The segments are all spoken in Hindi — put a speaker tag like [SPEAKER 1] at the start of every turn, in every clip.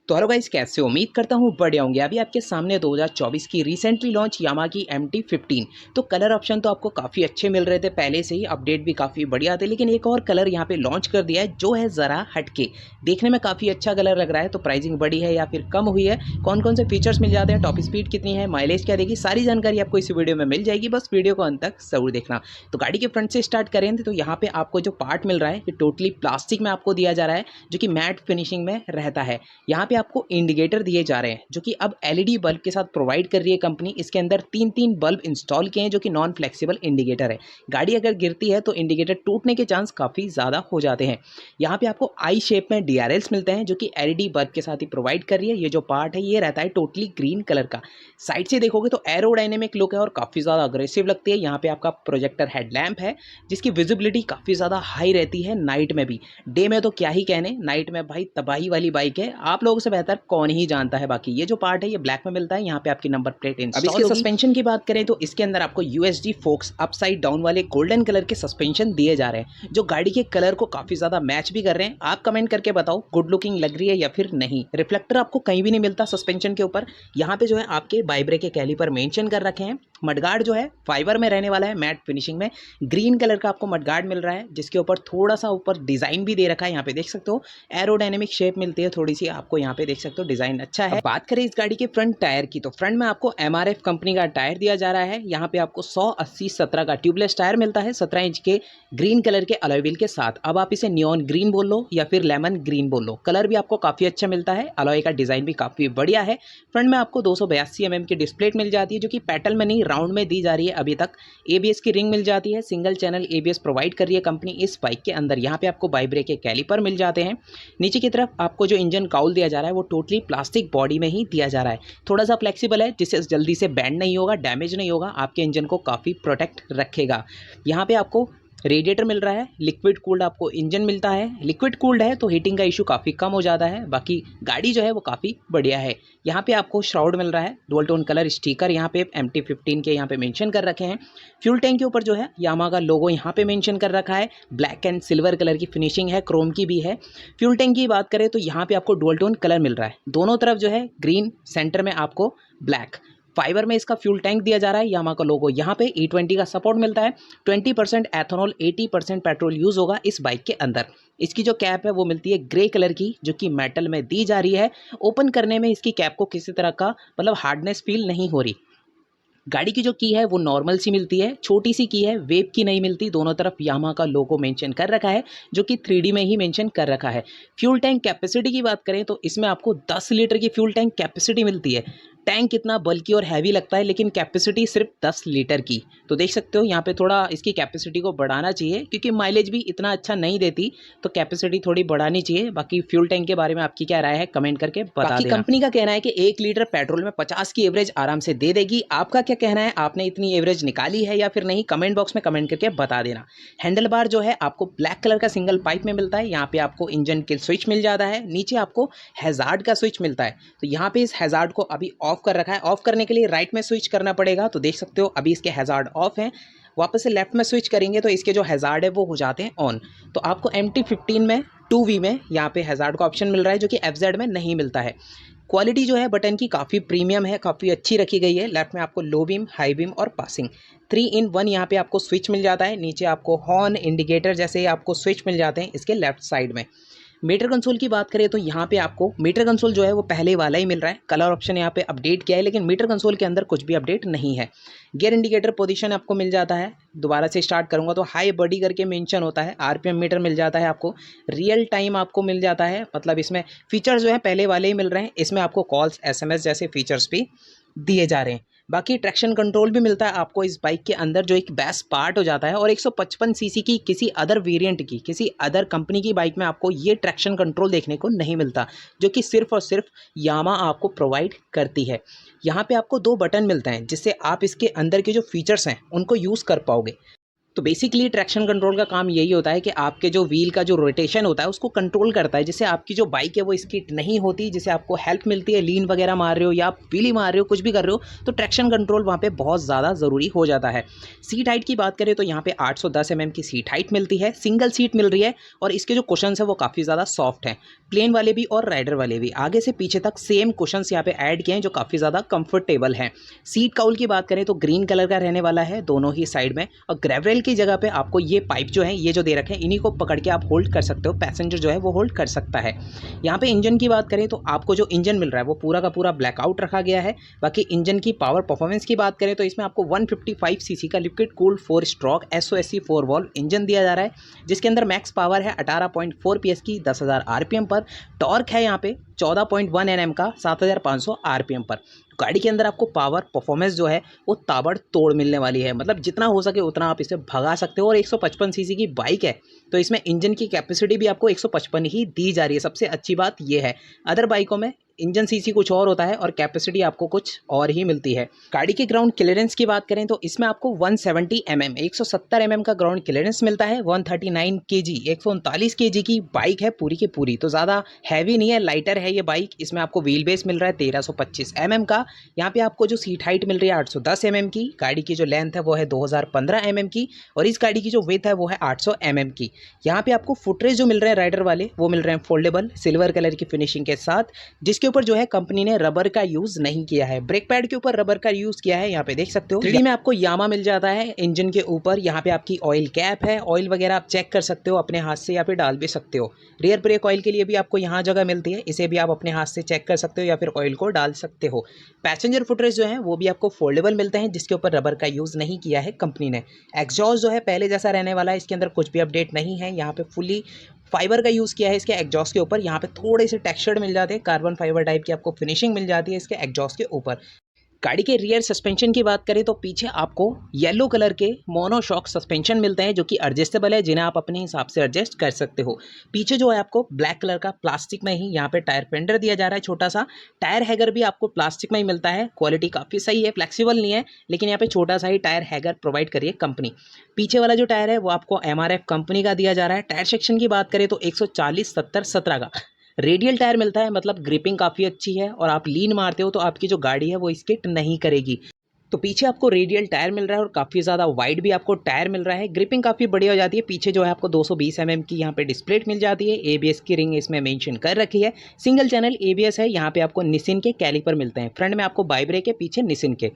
[SPEAKER 1] तो हेलो गाइस, कैसे हो? उम्मीद करता हूँ बढ़िया होंगे। अभी आपके सामने 2024 की रिसेंटली लॉन्च यामाहा की MT-15। तो कलर ऑप्शन तो आपको काफ़ी अच्छे मिल रहे थे पहले से ही, अपडेट भी काफ़ी बढ़िया थे, लेकिन एक और कलर यहाँ पे लॉन्च कर दिया है जो है ज़रा हटके। देखने में काफ़ी अच्छा कलर लग रहा है। तो प्राइसिंग बढ़ी है या फिर कम हुई है, कौन कौन से फीचर्स मिल जाते हैं, टॉप स्पीड कितनी है, माइलेज क्या देगी, सारी जानकारी आपको इस वीडियो में मिल जाएगी। बस वीडियो को अंत तक जरूर देखना। तो गाड़ी के फ्रंट से स्टार्ट करें तो यहाँ पे आपको जो पार्ट मिल रहा है ये टोटली प्लास्टिक में आपको दिया जा रहा है, जो कि मैट फिनिशिंग में रहता है। यहाँ पे आपको इंडिकेटर दिए जा रहे हैं जो कि अब एलईडी बल्ब के साथ प्रोवाइड कर रही है कंपनी। इसके अंदर तीन बल्ब इंस्टॉल किए हैं जो कि नॉन फ्लेक्सिबल इंडिकेटर है। गाड़ी अगर गिरती है तो इंडिकेटर टूटने के चांस काफ़ी ज़्यादा हो जाते हैं। यहाँ पे आपको आई शेप में DRLs मिलते हैं जो कि एलईडी बल्ब के साथ ही प्रोवाइड कर रही है। ये जो पार्ट है ये रहता है टोटली ग्रीन कलर का। साइड से देखोगे तो एरोडायनेमिक लुक है और काफ़ी ज़्यादा अग्रेसिव लगती है। यहाँ पे आपका प्रोजेक्टर हेडलैम्प है जिसकी विजिबिलिटी काफ़ी ज़्यादा हाई रहती है नाइट में भी। डे में तो क्या ही कहने, नाइट में भाई तबाही वाली बाइक है। आप लोगों से बेहतर कौन ही जानता है। बाकी ये जो पार्ट है ये ब्लैक में मिलता है। यहाँ पे आपकी नंबर प्लेट इंस्टॉल होगी। अब इसके सस्पेंशन की बात करें तो इसके अंदर आपको USD फोक्स अपसाइड डाउन वाले गोल्डन कलर के सस्पेंशन दिए जा रहे हैं जो गाड़ी के कलर को काफी ज्यादा मैच भी कर रहे हैं। आप कमेंट करके बताओ गुड लुकिंग लग रही है या फिर नहीं। रिफ्लेक्टर आपको कहीं भी नहीं मिलता सस्पेंशन के ऊपर। यहाँ पे जो है आपके बाइब्रेक के कैलिपर मेंशन कर रखे हैं। मडगार्ड जो है फाइबर में रहने वाला है, मैट फिनिशिंग में ग्रीन कलर का आपको मडगार्ड मिल रहा है, जिसके ऊपर थोड़ा सा ऊपर डिजाइन भी दे रखा है। यहाँ पे देख सकते हो एरोडायनेमिक शेप मिलती है थोड़ी सी आपको। यहाँ पे देख सकते हो डिजाइन अच्छा है। बात करें इस गाड़ी के फ्रंट टायर की तो फ्रंट में आपको MRF कंपनी का टायर दिया जा रहा है। यहाँ पे आपको 100/80/17 का ट्यूबलेस टायर मिलता है 17 इंच के ग्रीन कलर के अलॉय व्हील के साथ। अब आप इसे नियॉन ग्रीन बोल लो या फिर लेमन ग्रीन बोल लो, कलर भी आपको काफी अच्छा मिलता है। अलॉय का डिजाइन भी काफी बढ़िया है। फ्रंट में आपको 282 mm की डिस्प्ले मिल जाती है जो कि पेटल में नहीं राउंड में दी जा रही है अभी तक। ABS की रिंग मिल जाती है, सिंगल चैनल ABS प्रोवाइड कर रही है कंपनी इस बाइक के अंदर। यहाँ पे आपको बाइब्रेक के कैलिपर मिल जाते हैं। नीचे की तरफ आपको जो इंजन काउल दिया जा रहा है वो टोटली प्लास्टिक बॉडी में ही दिया जा रहा है। थोड़ा सा फ्लेक्सिबल है जिससे जल्दी से बैंड नहीं होगा, डैमेज नहीं होगा, आपके इंजन को काफ़ी प्रोटेक्ट रखेगा। यहाँ पे आपको रेडिएटर मिल रहा है, लिक्विड कूल्ड आपको इंजन मिलता है। लिक्विड कूल्ड है तो हीटिंग का इशू काफ़ी कम हो जाता है। बाकी गाड़ी जो है वो काफ़ी बढ़िया है। यहाँ पे आपको श्राउड मिल रहा है, डुअल टोन कलर स्टिकर यहाँ पे MT-15 के यहाँ पे मेंशन कर रखे हैं। फ्यूल टैंक के ऊपर जो है यामाहा का लोगो यहाँ पे मेंशन कर रखा है। ब्लैक एंड सिल्वर कलर की फिनिशिंग है, क्रोम की भी है। फ्यूल टैंक की बात करें तो यहाँ पे आपको डुअल टोन कलर मिल रहा है, दोनों तरफ जो है ग्रीन, सेंटर में आपको ब्लैक। फाइबर में इसका फ्यूल टैंक दिया जा रहा है, यामाहा का लोगो यहाँ पे E20 का सपोर्ट मिलता है। 20% एथेनॉल 80% पेट्रोल यूज होगा इस बाइक के अंदर। इसकी जो कैप है वो मिलती है ग्रे कलर की जो कि मेटल में दी जा रही है। ओपन करने में इसकी कैप को किसी तरह का मतलब हार्डनेस फील नहीं हो रही। गाड़ी की जो की है वो नॉर्मल सी मिलती है, छोटी सी की है, वेब की नहीं मिलती। दोनों तरफ यामाहा का लोगो मेंशन कर रखा है जो कि 3D में ही मेंशन कर रखा है। फ्यूल टैंक कैपेसिटी की बात करें तो इसमें आपको 10 लीटर की फ्यूल टैंक कैपेसिटी मिलती है। टैंक कितना बल्कि और हैवी लगता है लेकिन कैपेसिटी सिर्फ 10 लीटर की। तो देख सकते हो यहाँ पे थोड़ा इसकी कैपेसिटी को बढ़ाना चाहिए क्योंकि माइलेज भी इतना अच्छा नहीं देती, तो कैपेसिटी थोड़ी बढ़ानी चाहिए। बाकी फ्यूल टैंक के बारे में आपकी क्या राय है कमेंट करके बता देना। कंपनी का कहना है कि 1 लीटर पेट्रोल में 50 की एवरेज आराम से दे देगी। आपका क्या कहना है, आपने इतनी एवरेज निकाली है या फिर नहीं, कमेंट बॉक्स में कमेंट करके बता देना। हैंडल बार जो है आपको ब्लैक कलर का सिंगल पाइप में मिलता है। यहाँ पे आपको इंजन किल स्विच मिल जाता है, नीचे आपको हैजार्ड का स्विच मिलता है। तो यहाँ पे इस हैजार्ड को अभी ऑफ कर रखा है। ऑफ करने के लिए राइट में स्विच करना पड़ेगा। तो देख सकते हो अभी इसके हैजार्ड ऑफ हैं। वापस से लेफ्ट में स्विच करेंगे तो इसके जो हैजार्ड है वो हो जाते हैं ऑन। तो आपको MT-15 में 2V में यहाँ पे हैजार्ड का ऑप्शन मिल रहा है जो कि FZ में नहीं मिलता है। क्वालिटी जो है बटन की काफ़ी प्रीमियम है, काफ़ी अच्छी रखी गई है। लेफ्ट में आपको लो बीम, हाई बीम और पासिंग 3-in-1 यहाँ पे आपको स्विच मिल जाता है। नीचे आपको हॉर्न, इंडिकेटर जैसे आपको स्विच मिल जाते हैं इसके लेफ्ट साइड में। मीटर कंसोल की बात करें तो यहाँ पे आपको मीटर कंसोल जो है वो पहले वाला ही मिल रहा है। कलर ऑप्शन यहाँ पे अपडेट किया है लेकिन मीटर कंसोल के अंदर कुछ भी अपडेट नहीं है। गियर इंडिकेटर पोजीशन आपको मिल जाता है। दोबारा से स्टार्ट करूँगा तो हाई बॉडी करके मेंशन होता है। RPM मीटर मिल जाता है आपको। रियल टाइम आपको मिल जाता है, मतलब इसमें फीचर्स जो है पहले वाले ही मिल रहे हैं। इसमें आपको कॉल्स, SMS जैसे फीचर्स भी दिए जा रहे हैं। बाकी ट्रैक्शन कंट्रोल भी मिलता है आपको इस बाइक के अंदर जो एक बेस्ट पार्ट हो जाता है। और 155 सीसी की किसी अदर वेरिएंट की, किसी अदर कंपनी की बाइक में आपको ये ट्रैक्शन कंट्रोल देखने को नहीं मिलता, जो कि सिर्फ और सिर्फ यामाहा आपको प्रोवाइड करती है। यहाँ पे आपको 2 बटन मिलते हैं जिससे आप इसके अंदर के जो फीचर्स हैं उनको यूज़ कर पाओगे। तो बेसिकली ट्रैक्शन कंट्रोल का काम यही होता है कि आपके जो व्हील का जो रोटेशन होता है उसको कंट्रोल करता है, जिससे आपकी जो बाइक है वो स्किड नहीं होती, जिससे आपको हेल्प मिलती है। लीन वगैरह मार रहे हो या आप व्हीली मार रहे हो, कुछ भी कर रहे हो, तो ट्रैक्शन कंट्रोल वहाँ पे बहुत ज़्यादा ज़रूरी हो जाता है। सीट हाइट की बात करें तो यहाँ पे 810 की सीट हाइट मिलती है, सिंगल सीट मिल रही है और इसके जो कुशन्स है वो काफ़ी ज़्यादा सॉफ्ट हैं, प्लेन वाले भी और राइडर वाले भी। आगे से पीछे तक सेम कुशन्स यहाँ पे ऐड किए हैं जो काफ़ी ज़्यादा कंफर्टेबल हैं। सीट काउल की बात करें तो ग्रीन कलर का रहने वाला है दोनों ही साइड में, और ग्रेवरेल की जगह पे आपको ये पाइप जो है ये जो दे रखे हैं इन्हीं को पकड़ के आप होल्ड कर सकते हो, पैसेंजर जो है वो होल्ड कर सकता है। यहाँ पे इंजन की बात करें तो आपको जो इंजन मिल रहा है वो पूरा का पूरा ब्लैकआउट रखा गया है। बाकी इंजन की पावर परफॉर्मेंस की बात करें तो इसमें आपको 155 सीसी का liquid cooled 4 stroke SOSC 4 valve engine दिया जा रहा है, जिसके अंदर मैक्स पावर है 18.4 पीएस की 10,000 आरपीएम पर। टॉर्क है यहाँ पे 14.1 एनएम का 7,500 आरपीएम पर। गाड़ी के अंदर आपको पावर परफॉर्मेंस जो है वो ताबड़तोड़ मिलने वाली है, मतलब जितना हो सके उतना आप इसे भगा सकते हो। और 155 सीसी की बाइक है तो इसमें इंजन की कैपेसिटी भी आपको 155 ही दी जा रही है, सबसे अच्छी बात ये है। अदर बाइकों में इंजन सीसी कुछ और होता है और कैपेसिटी आपको कुछ और ही मिलती है। गाड़ी के ग्राउंड क्लियरेंस की बात करें तो इसमें आपको 170 170 का ग्राउंड क्लियरेंस मिलता है। 139 केजी 139 केजी की बाइक है पूरी की पूरी, तो ज़्यादा हैवी नहीं है, लाइटर है ये बाइक। इसमें आपको व्हील बेस मिल रहा है 1325 का। यहाँ पे आपको जो सीट हाइट मिल रही है 810 की, गाड़ी की जो लेंथ है वो है 2015 की, और इस गाड़ी की जो विड्थ है वो है 800 की। यहाँ पे आपको फुटरेज जो मिल रहे हैं राइडर वाले वो मिल रहे हैं फोल्डेबल सिल्वर कलर की फिनिशिंग के साथ, जिसके ऊपर जो है कंपनी ने रबर का यूज नहीं किया है। ब्रेक पैड के ऊपर रबर का यूज किया है, यहाँ पे देख सकते हो। 3D में आपको यामा मिल जाता है इंजन के ऊपर। यहाँ पे आपकी ऑयल कैप है, ऑयल वगैरह आप चेक कर सकते हो अपने हाथ से या फिर डाल भी सकते हो। रियर ब्रेक ऑयल के लिए भी आपको यहाँ जगह मिलती है, इसे भी आप अपने हाथ से चेक कर सकते हो या फिर ऑयल को डाल सकते हो। पैसेंजर फुटरेज जो है वो भी आपको फोल्डेबल मिलते हैं, जिसके ऊपर रबर का यूज नहीं किया है कंपनी ने। एग्जॉस्ट जो है पहले जैसा रहने वाला है, इसके अंदर कुछ भी अपडेट नहीं है। यहाँ पे फुली फाइबर का यूज़ किया है इसके एग्जॉस्ट के ऊपर। यहाँ पे थोड़े से टेक्सचर्ड मिल जाते हैं, कार्बन फाइबर टाइप की आपको फिनिशिंग मिल जाती है इसके एग्जॉस्ट के ऊपर। गाड़ी के रियर सस्पेंशन की बात करें तो पीछे आपको येलो कलर के मोनोशॉक सस्पेंशन मिलते हैं जो कि एडजस्टेबल है, जिन्हें आप अपने हिसाब से एडजस्ट कर सकते हो। पीछे जो है आपको ब्लैक कलर का प्लास्टिक में ही यहाँ पे टायर फेंडर दिया जा रहा है छोटा सा। टायर हैगर भी आपको प्लास्टिक में ही मिलता है, क्वालिटी काफ़ी सही है, फ्लेक्सिबल नहीं है, लेकिन यहाँ पे छोटा सा ही टायर हैगर प्रोवाइड करिए कंपनी। पीछे वाला जो टायर है वो आपको एमआरएफ कंपनी का दिया जा रहा है। टायर सेक्शन की बात करें तो 140/70/17 का रेडियल टायर मिलता है, मतलब ग्रिपिंग काफ़ी अच्छी है और आप लीन मारते हो तो आपकी जो गाड़ी है वो स्किड नहीं करेगी। तो पीछे आपको रेडियल टायर मिल रहा है और काफ़ी ज़्यादा वाइड भी आपको टायर मिल रहा है। ग्रिपिंग काफ़ी बढ़िया हो जाती है। पीछे जो है आपको 220 की यहाँ पे डिस्प्ले मिल जाती है। एबीएस की रिंग इसमें मेंशन कर रखी है। सिंगल चैनल एबीएस है। यहाँ पे आपको निसिन के कैलिपर मिलते हैं। फ्रंट में आपको बाई ब्रेक है, पीछे निसिन के।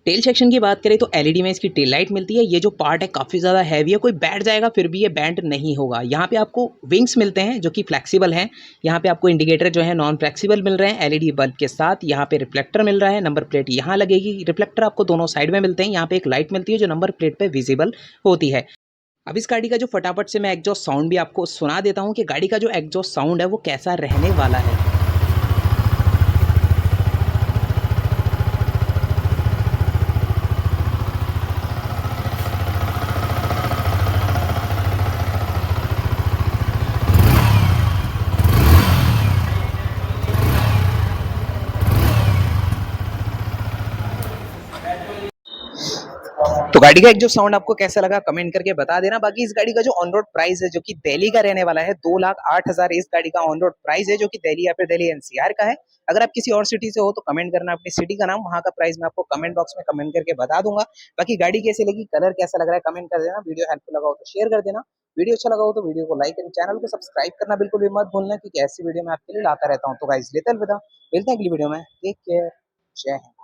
[SPEAKER 1] टेल सेक्शन की बात करें तो एलईडी में इसकी टेल लाइट मिलती है। ये जो पार्ट है काफ़ी ज़्यादा हैवी है, कोई बैठ जाएगा फिर भी ये बैंड नहीं होगा। यहाँ पे आपको विंग्स मिलते हैं जो कि फ्लेक्सिबल हैं। यहाँ पे आपको इंडिकेटर जो है नॉन फ्लेक्सिबल मिल रहे हैं एलईडी बल्ब के साथ। यहाँ पे रिफ्लेक्टर मिल रहा है, नंबर प्लेट यहाँ लगेगी। रिफ्लेक्टर आपको दोनों साइड में मिलते हैं। यहाँ पे एक लाइट मिलती है जो नंबर प्लेट पे विजिबल होती है। अब इस गाड़ी का जो फटाफट से मैं एग्जॉस्ट साउंड भी आपको सुना देता हूँ कि गाड़ी का जो एग्जॉस्ट साउंड है वो कैसा रहने वाला है। तो गाड़ी का एक जो साउंड आपको कैसा लगा कमेंट करके बता देना। बाकी इस गाड़ी का जो ऑन रोड प्राइस है जो कि दिल्ली का रहने वाला है 2,08,000 इस गाड़ी का ऑन रोड प्राइस है, जो कि दिल्ली या फिर दिल्ली एनसीआर का है। अगर आप किसी और सिटी से हो तो कमेंट करना अपनी सिटी का नाम, वहां का प्राइस मैं आपको कमेंट बॉक्स में कमेंट करके बता दूंगा। बाकी गाड़ी कैसी लगी, कलर कैसा लग रहा है कमेंट कर देना। वीडियो हेल्पफुल लगा हो तो शेयर कर देना, वीडियो अच्छा लगा हो तो वीडियो को लाइक करें, चैनल को सब्सक्राइब करना बिल्कुल भी मत भूलना, क्योंकि ऐसी वीडियो मैं आपके लिए लाता रहता हूँ। तो गाइस लेते हैं, अलविदा, मिलते हैं अगली वीडियो में। टेक केयर, जय हिंद।